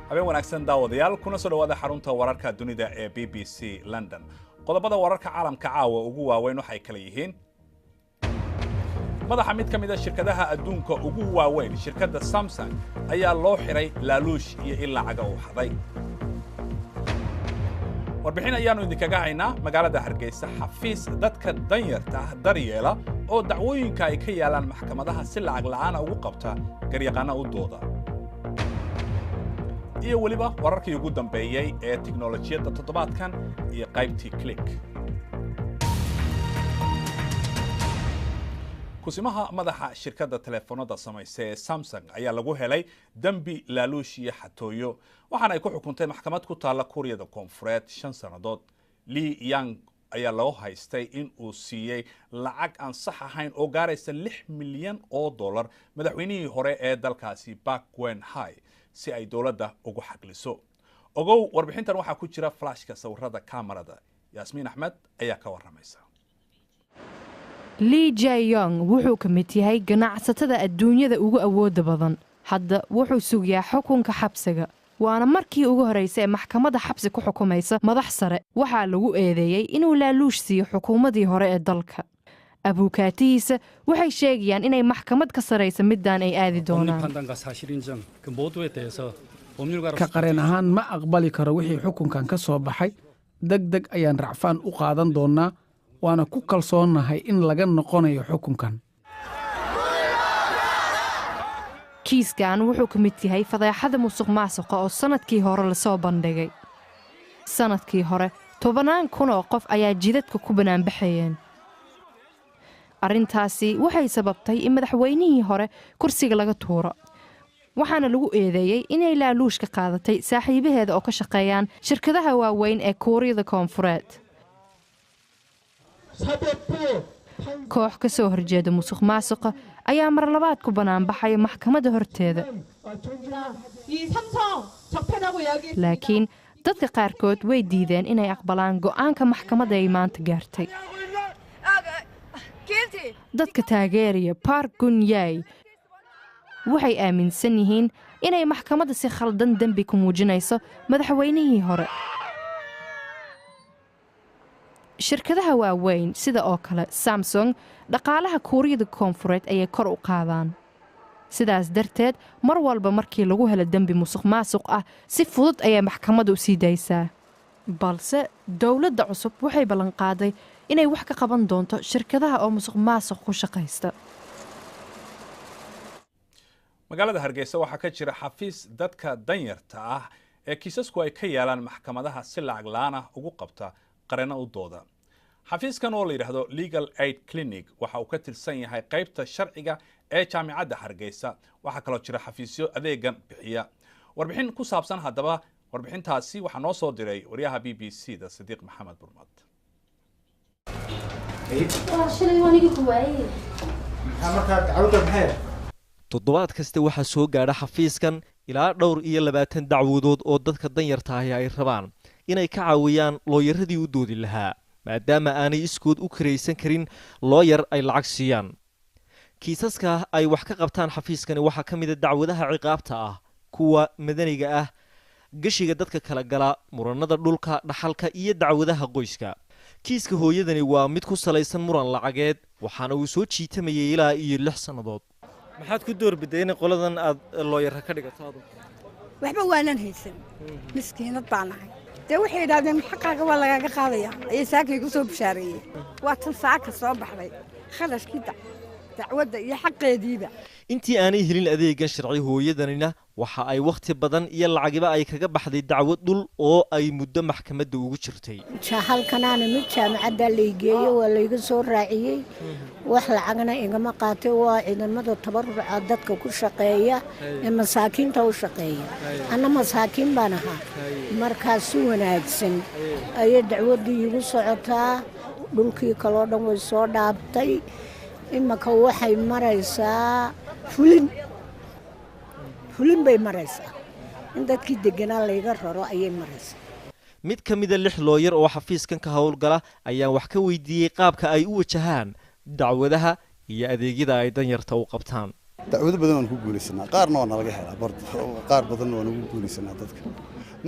habeen wanaagsan daawadayaal kuna soo dhawaada xarunta wararka dunida ee BBC London. Qodobada wararka caalamka caawa ugu waaweyn waxay kala yihiin madaxa mid ka mid ah shirkadaha adduunka ugu waaweyn shirkadda Samsung ayaa loo xiray laaluush iyo in lacaga uu xaday. warbixin ayaanu idinkaga haynaa magaalada Hargeysa xafiis dadka danyarta ah daryeela oo dacwooyinka ay ka yaalaan maxkamadaha si lacag la'aan ugu qabta garyaqaana u dooda. iyo waliba wararkii ugu dambeeyay ee tiknoolajiyadda toddobaadkan iyo qaybtii click. kusimaha madaxa shirkadda telefoonada samaysa ee Samsung ayaa lagu helay dambi laaluush iyo xatooyo waxaana ay ku xukuntay maxkamad ku taala Kuuriyada Koonfureed 5 sanadood. Lee Yang ayaa loo haystay in uu siiyay lacag aan sax ahayn oo gaaraysa $6 milyan madaxweynihii hore ee dalkaasi Park Geun-hye si ay dawladda ugu xaqliso. ogow warbixintan waxaa ku jira flashka sawirada kamarada. Yasmiin Axmed ayaa ka waramaysa. Lee Jae-yong wuxuu ka mid yahay ganacsatada adduunyada ugu awooda badan. Hadda wuxuu sugayaa xukunka xabsiga. waana markii ugu horeysay maxkamadda xabsi ku xukumaysa madax sare. waxaa lagu eedeeyay inuu laaluush siiyo xukuumadii hore ee dalka. abukaatihiisa waxay sheegayaan inay maxkamad ka sareysa midaan ay aadi doonaan. ka qareen ahaan ma aqbali karo wixii xukunkan ka soo baxay. degdeg ayaan racfaan u qaadan doonaa waana ku kalsoonahay in laga noqonayo xukunkan. kiiskan wuxuu ka mid yahay fadeexada musuqmaasuqa oo sanadkii hore la soo bandhigay. sanadkii hore 10,000 oo qof ayaa jidadka ku banaanbaxayeen. arrintaasi waxay sababtay in madaxweynihii hore kursiga laga tuuro. waxaana lagu eedeeyay inay laaluush ka qaadatay saaxiibaheeda oo ka shaqeeyaan shirkadaha waaweyn ee Kuuriyada Koonfureed. koox ka soo horjeeda musuqmaasuqa ayaa mar labaad ku banaanbaxay maxkamadda horteeda. laakiin dadka qaarkood way diideen inay aqbalaan go'aanka maxkamadda ay maanta gaartay. dadka taageeraya Park Geun-hye waxay aaminsan yihiin inay maxkamadda si khaldan dambi ku muujinayso madaxweynihii hore. shirkadaha waaweyn sida oo kale Samsung dhaqaalaha Kuuriyada Koonfureed ayay kor u qaadaan. sidaas darteed mar walba markii lagu helo dambi musuqmaasuq ah si fudud ayay maxkamaddu u sii daysaa. balse dawladda cusub waxay ballan qaaday inay wax ka qaban doonto shirkadaha oo musuqmaasuq ku shaqaysta. magaalada Hargeysa waxaa ka jira xafiis dadka danyarta ah ee kiisasku ay ka yaalaan maxkamadaha si lacag la'aan ah ugu qabta qareeno u dooda. xafiiskan oo la yiraahdo Legal Aid Clinic waxa uu ka tirsan yahay qaybta sharciga ee jaamacadda Hargeysa. waxa kaloo jira xafiisyo adeegan bixiya. warbixin ku saabsan haddaba warbixintaasi waxaa noo soo diray wariyaha BBC-da Sadiiq Maxamed Burmad. toddobaad kasta waxaa soo gaadha xafiiskan ilaa dhowr iyo 20 dacwadood oo dadka danyarta ahi ay rabaan inay ka caawiyaan looyaradii u doodi lahaa maadaama aanay iskood u karaysan karin looyar ay lacag siiyaan. kiisaska ay wax ka qabtaan xafiiskani waxaa ka mid a dacwadaha ciqaabta ah, kuwa madaniga ah, gashiga dadka kala gala, muranada dhulka, dhaxalka iyo dacwadaha qoyska. kiiska hooyadani waa mid ku salaysan muran lacageed waxaana uu soo jiitamayay ilaa iyo 6 sannadood. maxaad ku doorbiday in qoladan aad looyar ka dhigato? waxba waanan haysan miskiinad baan ahay. dee waxay yidhaahdeen xaqaaga waa lagaaga qaadayaa ayay saakay ku soo bishaareeyeen. waa tan saaka soo baxday kharashkii dacwadda iyo xaqeediiba. intii aanay helin adeegan sharci hooyadanina waxa ay waqti badan iyo lacagiba ay kaga baxday dacwad dhul oo ay muddo maxkamadda ugu jirtay. halkanaana mid jaamacadda la geeyo waa layga soo raaciyay. wax lacagna igama qaatay waa ciidamada tabaruca dadka ku shaqeeya ee masaakiinta u shaqeeya. ana masaakiin baan ahaa. markaas si wanaagsan ayay dacwaddii igu socotaa. dhulkii kaloo dhan way soo dhaabtay. imaka waxay maraysaa fulin bay maraysaa in dadkii deganaa layga raro ayay maraysaa mid ka mida 6 looyar oo xafiiskan ka howlgala ayaan wax ka weydiiyey qaabka ay u wajahaan dacwadaha iyo adeegyada ay danyarta u qabtaan dacwado badan waan ku guulaysanaa qaarna waa nalaga helaa qaar badan waan ugu guulaysanaa dadka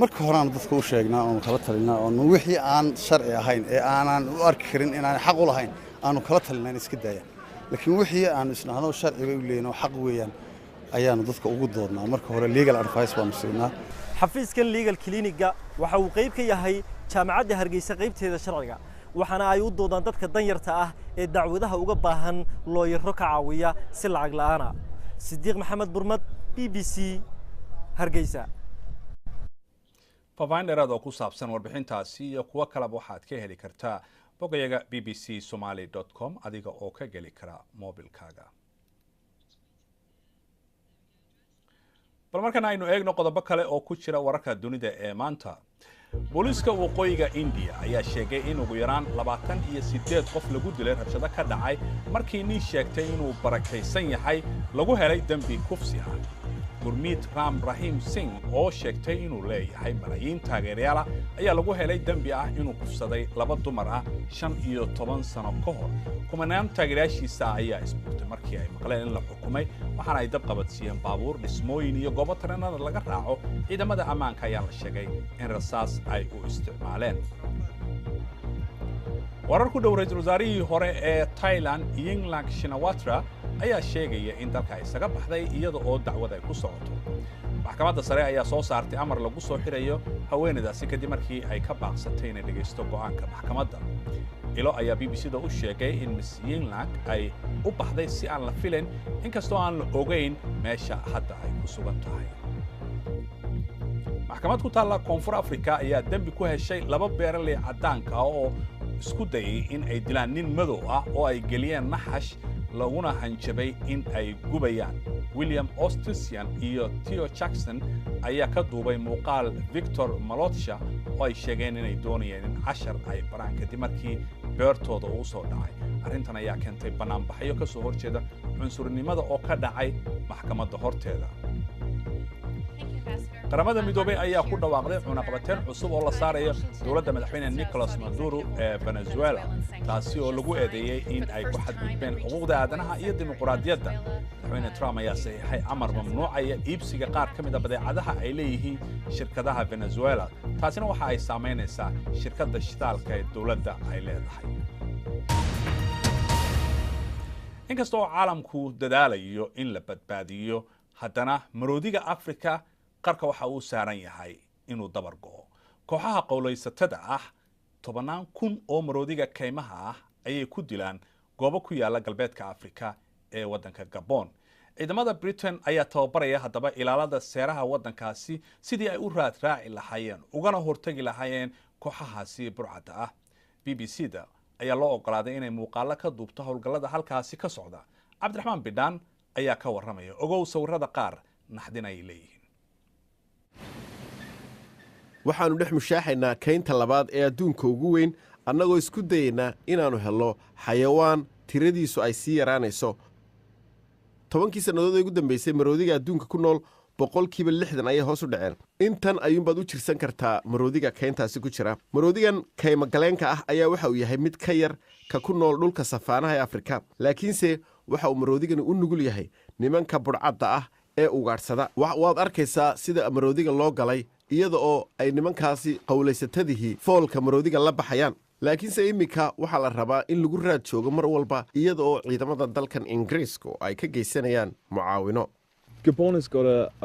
marka hore aan dadka u sheegnaa oo kala talinaa oo wixii aan sharci ahayn ee aanan u arki karin inaan xaq u lahayn aanu kala talinaa in iska daayaan laakiin wixii aan isnaano sharci bay u leeyahay xaq weeyaan ayaanu dadka ugu doodnaa marka hore legal advice baanu siinaa xafiiskan legal clinic-ga waxa uu qayb ka yahay jaamacadda Hargeysa qaybteeda sharciga waxaana ay u doodaan dadka danyarta ah ee dacwadaha uga baahan looyaro ka caawiya si lacag la'aan ah Sidiiq Maxamed Burmad BBC Hargeysa Pavindera oo ku saabsan warbixintaasi iyo kuwa kale waxaad ka heli kartaa bogayaga bbcsomali.com adiga oo ka gali kara mobilkaaga bal markana aynu eegno qodobo kale oo ku jira wararka dunida ee maanta booliska waqooyiga India ayaa sheegay in ugu yaraan 28 qof lagu dilay rabshado ka dhacay markii nin sheegtay inuu barakaysan yahay lagu helay dambi kufsi ah Gurmeet Ram Rahim Singh oo sheegtay inuu leeyahay malaayiin taageerayaal ah ayaa lagu helay dambi ah inuu kufsaday 2 dumar ah 15 sano ka hor kumanaan taageerayaashiisa ayaa isbuurtay markii ay maqleen in la xukumay waxaana ay dab qabadsiiyeen baabuur dhismooyin iyo goobo tareenada laga raaco ciidamada ammaanka ayaa la sheegay in rasaas ay u isticmaaleen warar ku dhow ra'iisul wasaarihii hore ee Thailand Yingluck Shinawatra ayaa sheegaya in dalka isaga baxday iyada oo dacwad ay ku socoto maxkamadda sare ayaa soo saartay amar lagu soo xirayo haweeneydaasi kadib markii ay ka baaqsatay inay dhageysto go'aanka maxkamadda ilo ayaa BBC-da u sheegay in Miss Yingluck ay u baxday si aan la filayn inkastoo aan la ogeyn meesha hadda ay ku sugan tahay maxkamad ku taalla Koonfur Afrika ayaa dambi ku heshay 2 beeraley cadaanka oo isku dayay in ay dilaan nin madow ah oo ay geliyeen naxash laguna hanjabay in ay gubayaan William Ostisian iyo Theo Jackson ayaa ka duubay muuqaal Victor Malotsha oo ay sheegeen inay doonayeen in 10 ay baraan kadib markii beertooda uu soo dhacay arrintan ayaa keentay banaanbaxyo ka soo horjeeda cunsurnimada oo ka dhacay maxkamadda horteeda qaramada midoobay ayaa ku dhawaaqday cunaqabateen cusub oo la saarayo dawladda madaxweyne Nicolas Maduro ee Venezuela taasi oo lagu eedeeyay in ay ku xadgudbeen xuquuqda aadanaha iyo dimuqraadiyadda madaxweyne Trump ayaa saxiixay amar mamnuucaya iibsiga qaar ka mid ah badeecadaha ay leeyihiin shirkadaha Venezuela taasina waxa ay saameynaysaa shirkadda shidaalka ee dawladda ay leedahay inkastoo caalamku dadaalayo in la badbaadiyo haddana maroodiga Afrika qarka waxa uu saaran yahay inuu dabar go'o kooxaha qowlaysatada ah 10,000 oo maroodiga kaymaha ah ayay ku dilaan goobo ku yaala galbeedka Afrika ee wadanka Gabon ciidamada Britain ayaa tababaraya hadaba ilaalada seeraha wadankaasi sidii ay u raaci lahaayeen ugana hortagi lahaayeen kooxahaasi burcada ah BBC-da ayaa loo ogolaaday inay muuqaalo ka duubto howlgallada halkaasi ka socda Cabdiraxmaan Bidhaan ayaa ka waramaya ogow sawirada qaar naxdinay leeyihiin waxaanu dhex mushaaxaynaa kaynta labaad ee adduunka ugu weyn annagoo isku dayaynaa inaannu helno xayawaan tiradiisu ay sii yaraanayso 10 sannadood ee ugu dambaysay maroodiga adduunka ku nool 60% ayay hoos u dhaceen intan ayuunbaad u jirsan kartaa maroodiga kayntaasi ku jira maroodigan kaymagaleenka ah ayaa waxa uu yahay mid ka yar ka ku nool dhulka safaanaha ee Afrika laakiinse waxa uu maroodigani u nugul yahay nimanka burcadda ah ee ugaadhsada waad arkaysaa sida maroodiga loo galay iyada oo ay nimankaasi qowlaysatadihii foolka maroodiga la baxayaan laakiinse iminka waxaa la rabaa in lagu raad joogo mar walba iyada oo ciidamada dalkan Ingiriiska ay ka geysanayaan mucaawino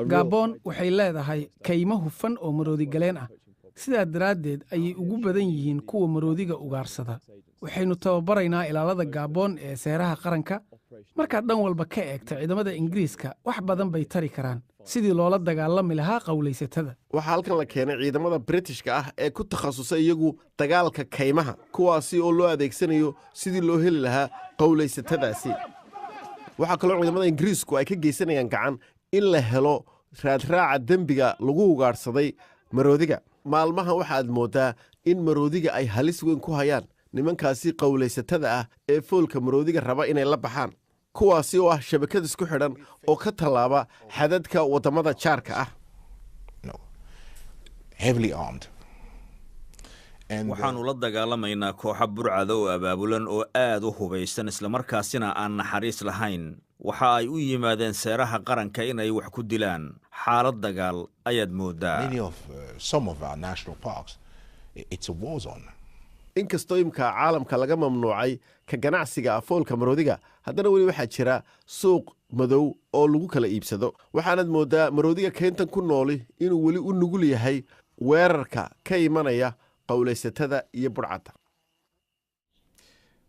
Gabon waxay leedahay kaymo hufan oo maroodi galeen ah sidaa daraaddeed ayay ugu badan yihiin kuwa maroodiga ugaarsada waxaynu tababaraynaa ilaalada Gabon ee seeraha qaranka markaad dhan walba ka eegto ciidamada Ingiriiska wax badan bay tari karaan sidii loola dagaalami lahaa qowlaysatada waxaa halkan la keenay ciidamada Britishka ah ee ku takhasusay iyagu dagaalka kaymaha kuwaasi oo loo adeegsanayo sidii loo heli lahaa qowlaysatadaasi waxaa kaloo ciidamada Ingiriisku ay ka geysanayaan gacan in la helo raadraaca dembiga lagu ugaadhsaday maroodiga maalmahan waxaad moodaa in maroodiga ay halis weyn ku hayaan nimankaasi qowlaysatada ah ee foolka maroodiga raba inay la baxaan kuwaasi oo ah shabakad isku xidhan oo ka tallaaba xadadka waddamada jaarka ah. waxaannu la dagaalamaynaa kooxo burcada oo abaabulan oo aad u hubaysan islamarkaasina aan naxariis lahayn. waxa ay u yimaadeen seeraha qaranka inay wax ku dilaan. xaalad dagaal ayaad mooddaa. inkastoo imka caalamka laga mamnuucay ka ganacsiga afoolka maroodiga, haddana weli waxaa jira suuq madow oo lagu kala iibsado. waxaanad mooddaa maroodiga keyntan ku nooli inuu weli u nugul yahay weerarka ka imanaya qowlaysatada iyo budhcadda.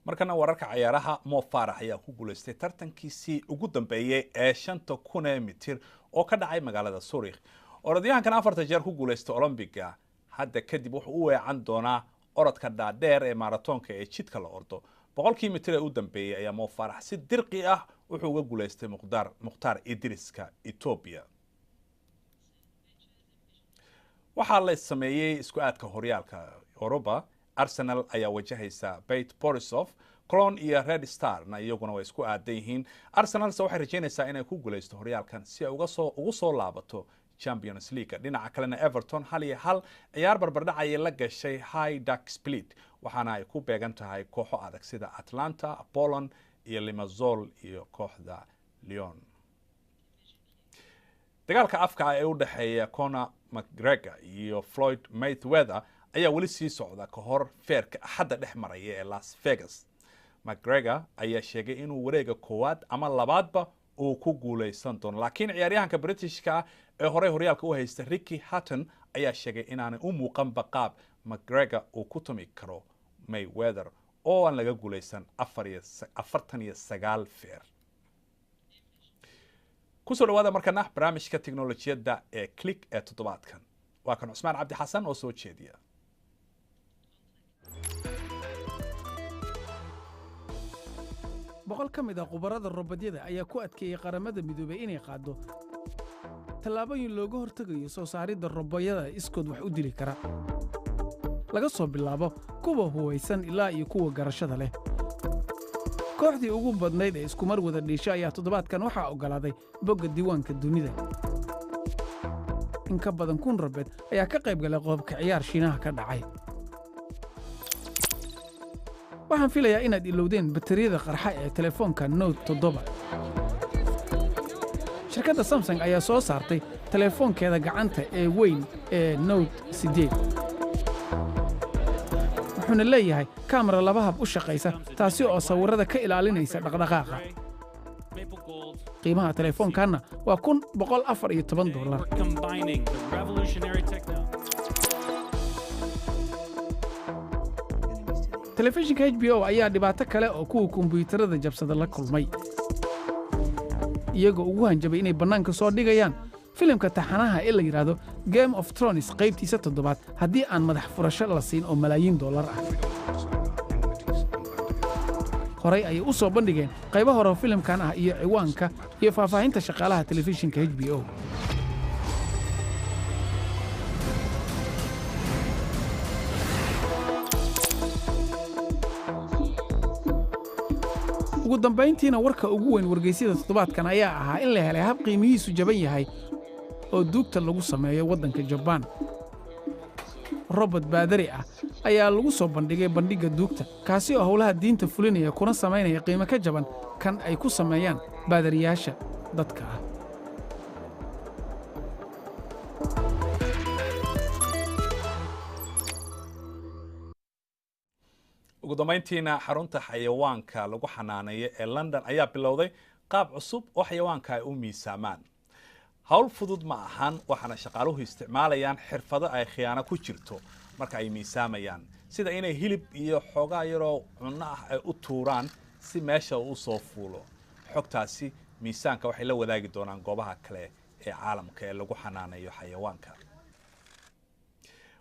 markana wararka ciyaaraha, Mo Farah ayaa ku guuleystay tartankiisii ugu dambeeyay ee 5,000 mitir oo ka dhacay magaalada Zurich. orodyahankan 4 jeer ku guuleystay Olympiga, hadda kadib wuxuu u weecan doonaa orodka dhaadheer ee maraatoonka ee jidka la ordo. 100 mitir ee u dambeeyay ayaa Mo Farah si dirqi ah wuxuu uga guuleystay Mukhtar Idriska Ethiopia. waxaa la sameeyay isku aadka horyaalka Europa. Arsenal ayaa wajahaysa Bate Borisov, Cologne iyo Red Star na iyaguna way isku aadan yihiin. Arsenal waxay rajaynaysaa inay ku guuleysto horyaalkan si ay ugu soo laabato Champions League. dhinaca kalena Everton 1-1 ciyaar barbardhac ay la gashay Hajduk Split, waxaana ay ku beegan tahay kooxo adag sida Atlanta, Apollon iyo Limassol iyo kooxda Lyon. dagaalka afka ee u dhaxeeya Conor McGregor iyo Floyd Mayweather ayaa weli sii socda ka hor feerka axadda dhex maraya ee Las Vegas. McGregor ayaa sheegay inuu wareega koowaad ama labaadba uu ku guuleysan doono, laakiin ciyaaryahanka Britishka ee horey horyaalka u haysta Ricky Hatton ayaa sheegay inaanay u muuqanba qaab McGregor uu ku tumi karo Mayweather oo aan laga guuleysan 49 feer. kusoo dhawaada markana barnaamijka tiknoolajiyadda ee Click ee toddobaadkan. waa kan Cusmaan Cabdi Xasan oo soo jeediya. boqol ka mid ah khubarada robodyada ayaa ku adkeeyey qaramada midoobay inay qaado tallaabooyin looga hortegayo soo saaridda roboyada iskood wax u dili kara, laga soo bilaabo kuwa huwaysan ilaa iyo kuwa garashada leh. kooxdii ugu badnayd ee iskumar wada dhiisha ayaa toddobaadkan waxaa oggolaaday bogga diiwaanka dunida. in ka badan 1,000 robeed ayaa ka qayb galay qoobka ciyaar Shiinaha ka dhacay. waxaan filayaa inaad ilowdeen batariyada qarxa ee telefoonka Note 7. shirkadda Samsung ayaa soo saartay telefoonkeeda gacanta ee weyn ee Note 8. wuxuuna leeyahay kaamara 2 hab u shaqaysa, taasi oo sawirrada ka ilaalinaysa dhaqdhaqaaqa. qiimaha telefoonkanna waa $114. telefishinka HBO ayaa dhibaato kale oo kuwa kombiyuutarada jabsada la kulmay, iyagoo ugu hanjabay inay bannaanka soo dhigayaan filimka taxanaha ee la yidhaahdo Game of Thrones qaybtiisa 7 haddii aan madax furasho la siin oo malaayiin dollar ah. horey ayay u soo bandhigeen qaybo hore oo filimkan ah iyo ciwaanka iyo faahfaahinta shaqaalaha telefishinka HBO. ugu dambayntiina warka ugu weyn wargeysyada toddobaadkan ayaa ahaa in la helay hab qiimihiisu jaban yahay oo duugta lagu sameeyo waddanka Jabaan. robot baadari ah ayaa lagu soo bandhigay bandhigga duugta, kaasi oo howlaha diinta fulinaya kuna samaynaya qiimo ka jaban kan ay ku sameeyaan baadariyaasha dadka ah. ugu dambayntiina xarunta xayawaanka lagu xanaaneeyo ee London ayaa bilowday qaab cusub oo xayawaanka ay u miisaamaan. hawl fudud ma ahan, waxaana shaqaaluhu isticmaalayaan xirfado ay khiyaano ku jirto marka ay miisaamayaan, sida inay hilib iyo xoogaa yaroo cunno ah ay u tuuraan si meesha uu soo fuulo. xogtaasi miisaanka waxay la wadaagi doonaan goobaha kale ee caalamka ee lagu xanaaneeyo xayawaanka.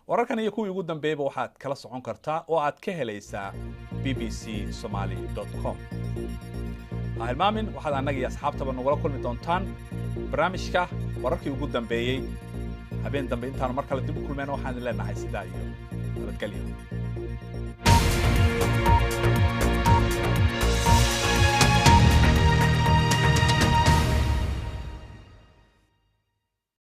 wararkan iyo kuwii ugu dambeeyba waxaad kala socon kartaa oo aad ka helaysaa bbcsomali.com. hilmaamin waxaad annaga iyo asxaabtaba nagula kulmi doontaan barnaamijka wararkii ugu dambeeyey habeen dambe intaanu mar kale dib u kulmeen waxaan leenahay sidaa iyo nabadgelyo.